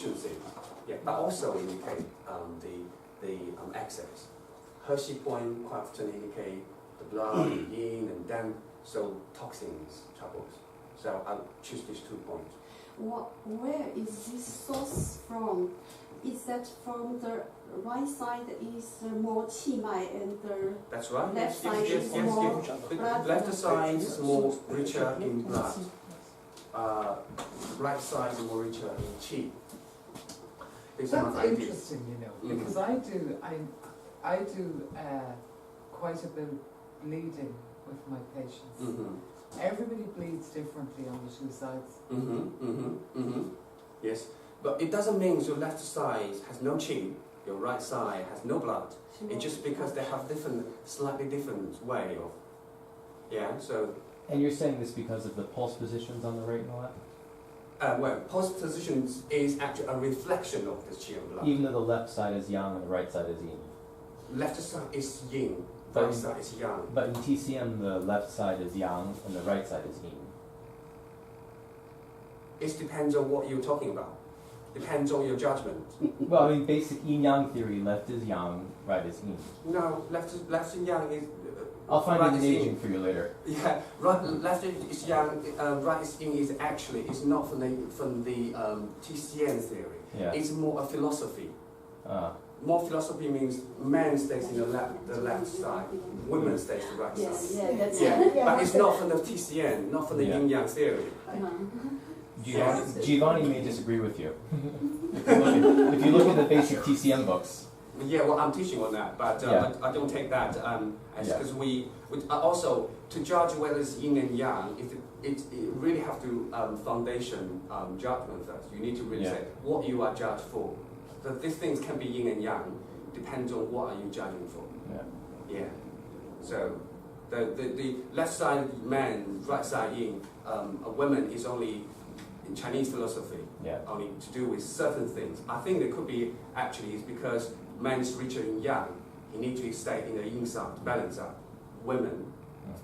deficiency. Yeah, but also indicate the excess. Hershey point quite often indicate the blood, yin and yang, so toxins, troubles. So I'll choose these 2 points. Where is this source from? Is that from the right side is more qi mai and the That's right. left Yes, side yes, is yes, more yes. blood? Left side is more richer in blood. Right side is more richer in qi. That's interesting, you know, because I do quite a bit of bleeding with my patients. Everybody bleeds differently on the 2 sides. Yes, but it doesn't mean your left side has no qi, your right side has no blood. It's just because they have slightly different way of, yeah. So. And you're saying this because of the pulse positions on the right and the left? Well, pulse positions is actually a reflection of this qi and blood. Even though the left side is yang and the right side is yin. Left side is yin, But right side is yang. But in TCM, the left side is yang and the right side is yin. It depends on what you're talking about. Depends on your judgment. Well, I mean, basic yin-yang theory, left is yang, right is yin. No, left and yang is. I'll find right an aging for you later. Yeah, right. Left is yang. Right is yin is actually it's not from the TCN theory. Yeah. It's more a philosophy. More philosophy means man stays in the left side, women stays the right side. Yeah, that's But it's not from the TCN, not from the yin yang theory. Giovanni may disagree with you. If you look at the basic TCM books. Yeah, well, I'm teaching on that, but I don't take that because we also to judge whether it's yin and yang. It really have to foundation judgment first. You need to really say what you are judged for. So these things can be yin and yang, depends on what are you judging for. Yeah. So the left side man, right side yin. A woman is only in Chinese philosophy only to do with certain things. I think it could be actually is because man is richer in yang. He needs to stay in the yin side to balance out. Women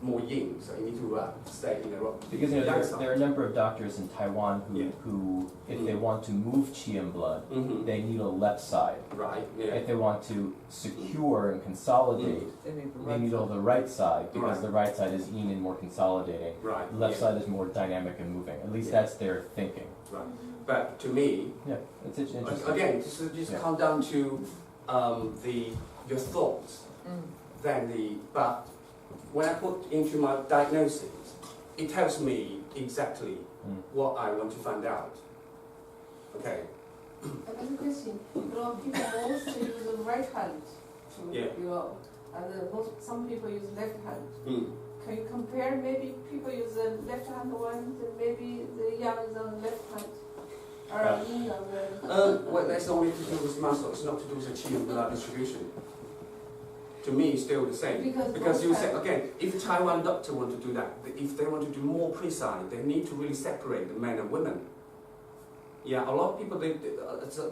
more yin, so you need to stay in the because yang side. there are a number of doctors in Taiwan who if they want to move qi and blood, they need a left side. Right. Yeah. If they want to secure and consolidate, they need the right side because the right side is yin and more consolidating. Right. The left side is more dynamic and moving. At least that's their thinking. Right. But to me, it's interesting. Again, just come down to your thoughts. But when I put into my diagnosis, it tells me exactly what I want to find out. Okay. Another question. People mostly use the right hand to and some people use left hand. Can you compare? Maybe people use the left hand one, maybe the yang is on the left hand. Or yin on the well, that's only to do with muscle. It's not to do with the qi and blood distribution. To me, it's still the same. Because you say, again, if a Taiwan doctor want to do that, if they want to do more precise, they need to really separate the men and women. Yeah, a lot of people,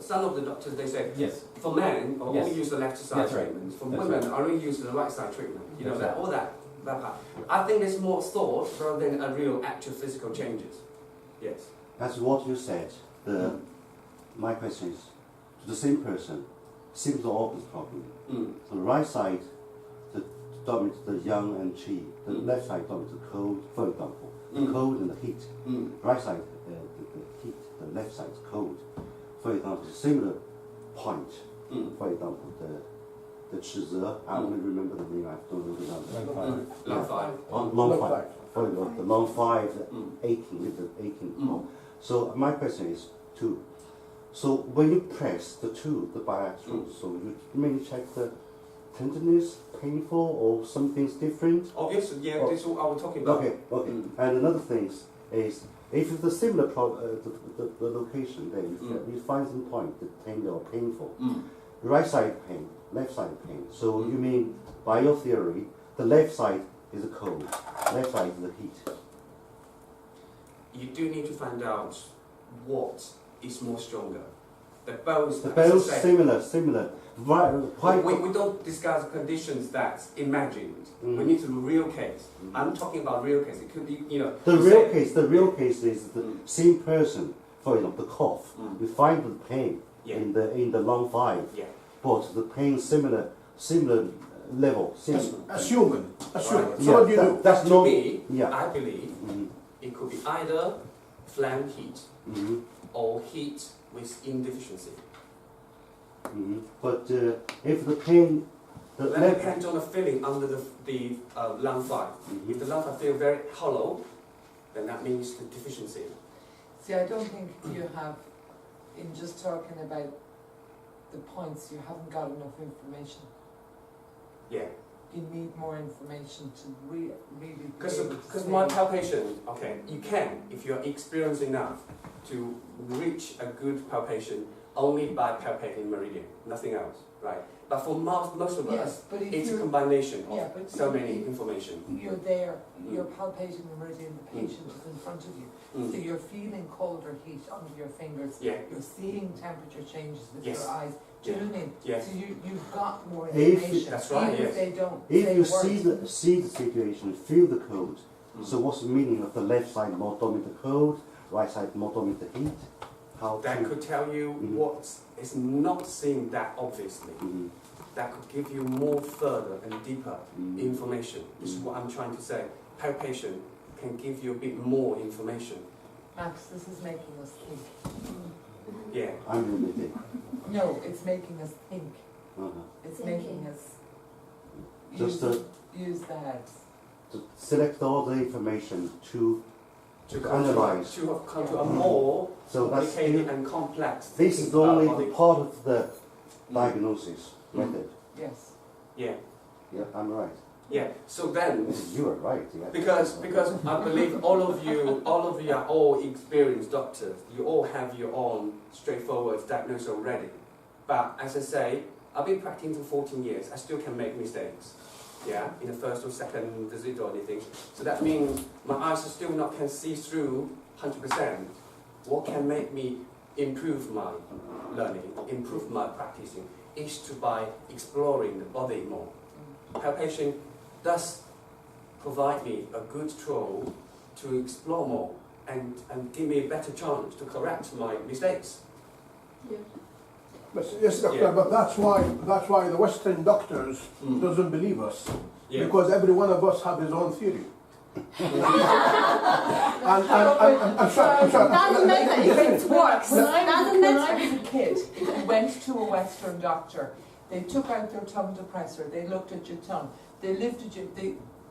some of the doctors, they say, for men, only use the left side treatment. For women, only use the right side treatment. You know, all that part. I think there's more thought rather than a real actual physical changes. Yes. That's what you said. My question is, to the same person, similar organs problem. So the right side, the dominates the yang and qi. The left side dominates the cold, for example. The cold and the heat. Right side, the heat. The left side is cold. For example, similar point. For example, the chizhe, I only remember the name, I don't know the number. Long five. Long five. For example, the long five, aching, little aching. So my question is two. So when you press the bilateral, so you mainly check the tenderness, painful, or something's different? Obviously, this is what I was talking about. Okay. And another thing is, if it's a similar the location, then you find some point, the tender or painful. Right side pain, left side pain. So you mean, by your theory, the left side is the cold, left side is the heat. You do need to find out what is more stronger. They're both similar. We don't discuss conditions that's imagined. We need to do real case. I'm talking about real case. It could be, The real case is the same person for example, the cough, we find the pain in the lung 5, but the pain similar level. Assuming. Right. So what do you do? That's to not. me, Yeah. I believe it could be either phlegm heat or heat with deficiency. But if the pain, That depends on the feeling under the lung 5. If the lung 5 feel very hollow, then that means the deficiency. See, I don't think you have, in just talking about the points, you haven't got enough information. Yeah. You need more information to really Because my palpation, okay, you can, if you're experienced enough, to reach a good palpation only by palpating meridian, nothing else, right? But for most of us, but if it's a you're, combination of yeah, but so if many information. you're there, you're palpating the meridian, the patient is in front of you. So you're feeling cold or heat under your fingers. Yeah. You're seeing temperature changes with Yes. your eyes. Do you know what I mean? Yes. So you've got more If- information. That's right, Even yes. if they don't if say you words. see the situation, feel the cold. So what's the meaning of the left side more dominant the cold, right side more dominant the heat? How That could tell you what is not seen that obviously. That could give you more further and deeper information. This is what I'm trying to say. Palpation can give you a bit more information. Max, this is making us think. Yeah. I'm with it. No, it's making us think. It's Thinking. making us Just use that. to select all the information to come analyze. To have come to a more So that's complicated and complex. this is only the part of the diagnosis method. Yes. Yeah. Yeah, I'm right. Yeah. So then, You are right. Yeah. because I believe all of you are all experienced doctors. You all have your own straightforward diagnosis already. But as I say, I've been practicing for 14 years. I still can make mistakes. Yeah, in the first or second visit or anything. So that means my eyes are still not can see through 100%. What can make me improve my learning, improve my practicing, is to by exploring the body more. Palpation does provide me a good tool to explore more and give me a better chance to correct my mistakes. Yeah. But, yes, doctor, Yeah. but that's why the Western doctors doesn't believe us. Yeah. Because every one of us have his own theory. I'm sorry. Doesn't matter if it works. When Doesn't I matter. was a kid, if you went to a Western doctor, they took out their tongue depressor, they looked at your tongue, they lifted you,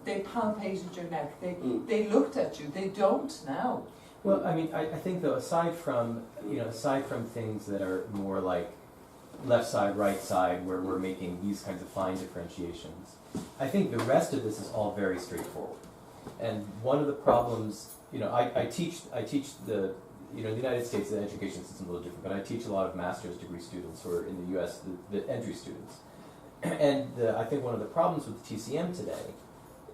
they palpated your neck, they looked at you. They don't now. Well, I mean, I think though, aside from things that are more like left side, right side, where we're making these kinds of fine differentiations, I think the rest of this is all very straightforward. And one of the problems, I teach the, in the United States, the education system is a little different, but I teach a lot of master's degree students who are in the US, the entry students. And I think one of the problems with TCM today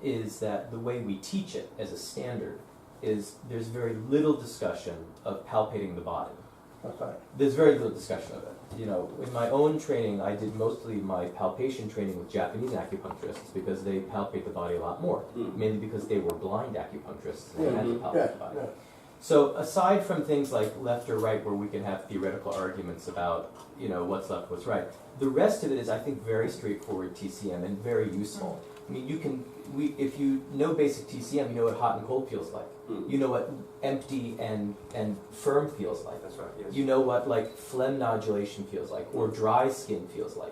is that the way we teach it as a standard is there's very little discussion of palpating the body. Okay. There's very little discussion of it. In my own training, I did mostly my palpation training with Japanese acupuncturists because they palpate the body a lot more, mainly because they were blind acupuncturists and they had to palpate the body. Yeah. So aside from things like left or right, where we can have theoretical arguments about what's left, what's right, the rest of it is, I think, very straightforward TCM and very useful. I mean, if you know basic TCM, you know what hot and cold feels like. You know what empty and firm feels like. That's right. Yes. You know what phlegm nodulation feels like, or dry skin feels like.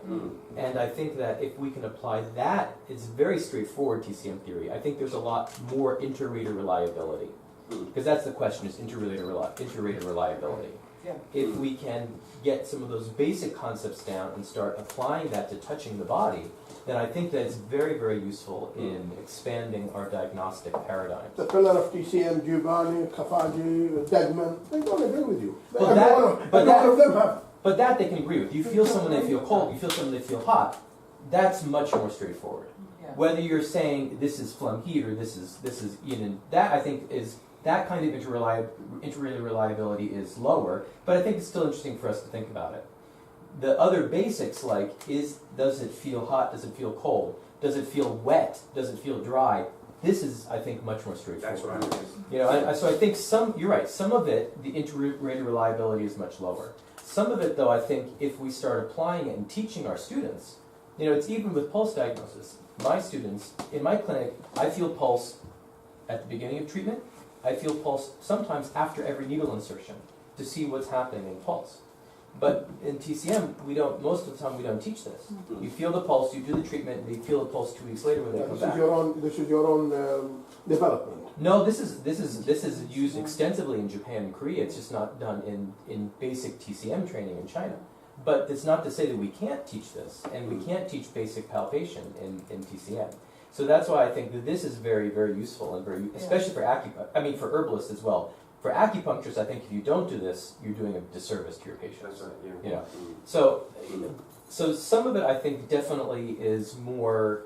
And I think that if we can apply that, it's very straightforward TCM theory. I think there's a lot more inter-reader reliability. Because that's the question, is inter-reader reliability. Yeah. If we can get some of those basic concepts down and start applying that to touching the body, then I think that it's very, very useful in expanding our diagnostic paradigm. The pillar of TCM, Giovanni, Kafaji, Degman, they don't agree with you. But Every one of them have. But that they can agree with. You feel someone, they feel cold. You feel someone, they feel hot. That's much more straightforward. Yeah. Whether you're saying this is phlegm heat or this is that, I think is that kind of inter-reader reliability is lower. But I think it's still interesting for us to think about it. The other basics, does it feel hot? Does it feel cold? Does it feel wet? Does it feel dry? This is, I think, much more straightforward. That's right. You know, so I think you're right, some of it, the integrated reliability is much lower. Some of it, though, I think if we start applying it and teaching our students, you know, it's even with pulse diagnosis. My students, in my clinic, I feel pulse at the beginning of treatment. I feel pulse sometimes after every needle insertion to see what's happening in pulse. But in TCM, most of the time we don't teach this. Mm-hmm. You feel the pulse, you do the treatment, and you feel the pulse 2 weeks later when they come back. This is your own development. No, this is used extensively in Japan and Korea. It's just not done in basic TCM training in China. But it's not to say that we can't teach this, and we can't teach basic palpation in TCM. So that's why I think that this is very, very useful and very, especially for for herbalists as well. For acupuncturists, I think if you don't do this, you're doing a disservice to your patients. That's right. Yeah. You know, so some of it I think definitely is more.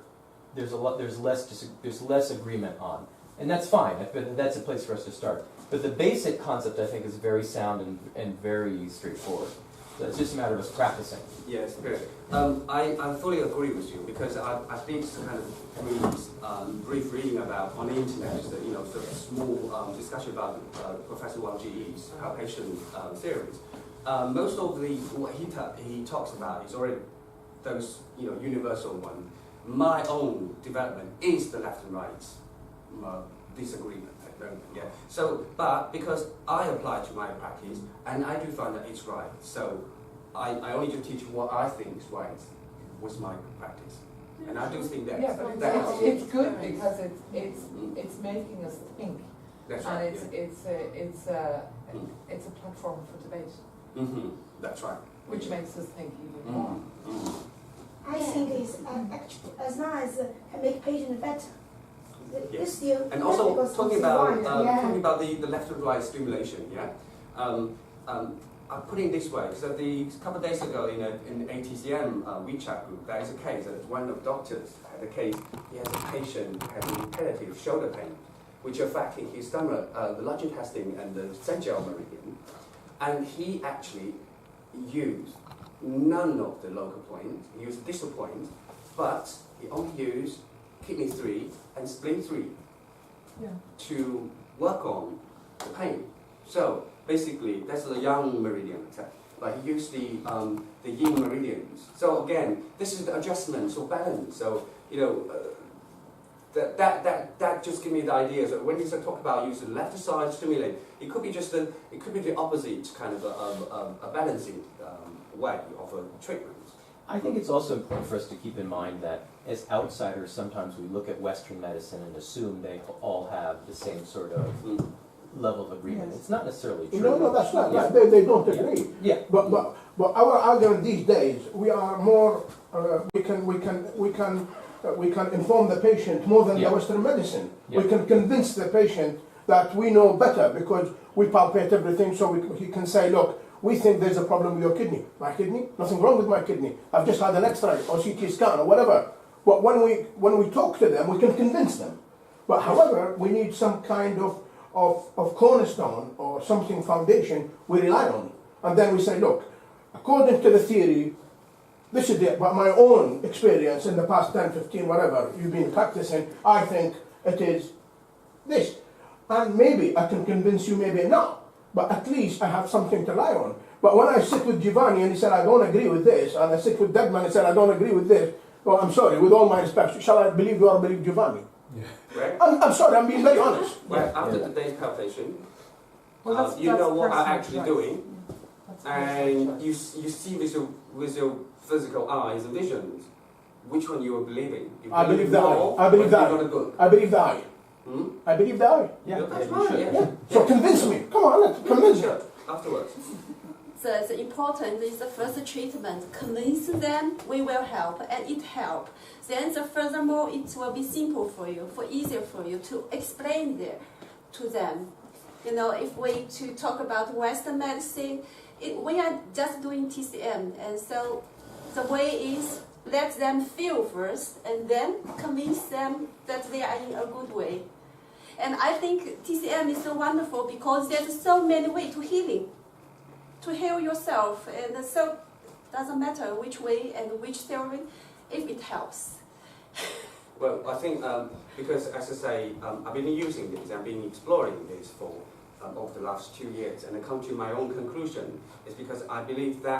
There's less agreement on, and that's fine. That's a place for us to start. But the basic concept I think is very sound and very straightforward. So it's just a matter of us practicing. Yes, good. I fully agree with you because I did kind of brief reading about on the internet, sort of small discussion about Professor Wang Ji's palpation theories. Most of what he talks about is already those universal one. My own development is the left and right disagreement. Yeah. So, but because I apply to my practice, and I do find that it's right, so I only just teach what I think is right with my practice, and I do think that it's good because it's making us think, that's and right. it's a platform for debate. Mm-hmm. That's right. Which makes us think even more. I think it's as long as can make patient better. Yes. And also talking about the left and right stimulation, I'm putting it this way, because a couple of days ago in ATCM WeChat group, there is a case that one of the doctors had a case, he has a patient having repetitive shoulder pain, which affecting his stomach, the large intestine and the sagittal meridian, and he actually used none of the local points, he used distal points, but he only used kidney 3 and spleen 3 to work on the pain. So basically, that's the yang meridian attack. Like he used the yin meridians. So again, this is the adjustment, so balance. So that just gives me the idea. So when you talk about using the left side stimulate, it could be the opposite kind of a balancing way of a treatment. I think it's also important for us to keep in mind that as outsiders, sometimes we look at Western medicine and assume they all have the same sort of level of agreement. Yes. It's not necessarily true. No, that's not right. They don't agree. Yeah. But our argument these days, we are more. We can inform the patient more than the Western medicine. Yeah. We can convince the patient that we know better because we palpate everything, so he can say, look, we think there's a problem with your kidney. My kidney? Nothing wrong with my kidney. I've just had an X-ray or CT scan or whatever. But when we talk to them, we can convince them. But however, we need some kind of cornerstone or something foundation we rely on. And then we say, look, according to the theory, this is it, but my own experience in the past 10, 15, whatever you've been practicing, I think it is this. And maybe I can convince you, maybe not. But at least I have something to rely on. But when I sit with Giovanni and he said, I don't agree with this, and I sit with Deadman and he said, I don't agree with this, well, I'm sorry, with all my respect, shall I believe you or believe Giovanni? Yeah. Right. I'm sorry, I'm being very honest. Well, after today's palpation, you know what I'm actually doing, and you see with your physical eyes and visions, which one you are believing. I believe the eye. I believe the eye. I believe the eye. I believe the eye. Yeah, that's you should. Yeah. So convince me. Come on, let's convince me. Afterwards. The important is the first treatment. Convince them, we will help, and it help. Then furthermore, it will be simple for you, easier for you to explain to them. If we to talk about Western medicine, we are just doing TCM, and so the way is let them feel first, and then convince them that they are in a good way. And I think TCM is so wonderful because there's so many ways to healing, to heal yourself, and so it doesn't matter which way and which theory, if it helps. Well, I think because, as I say, I've been using this, I've been exploring this for over the last 2 years, and I come to my own conclusion is because I believe that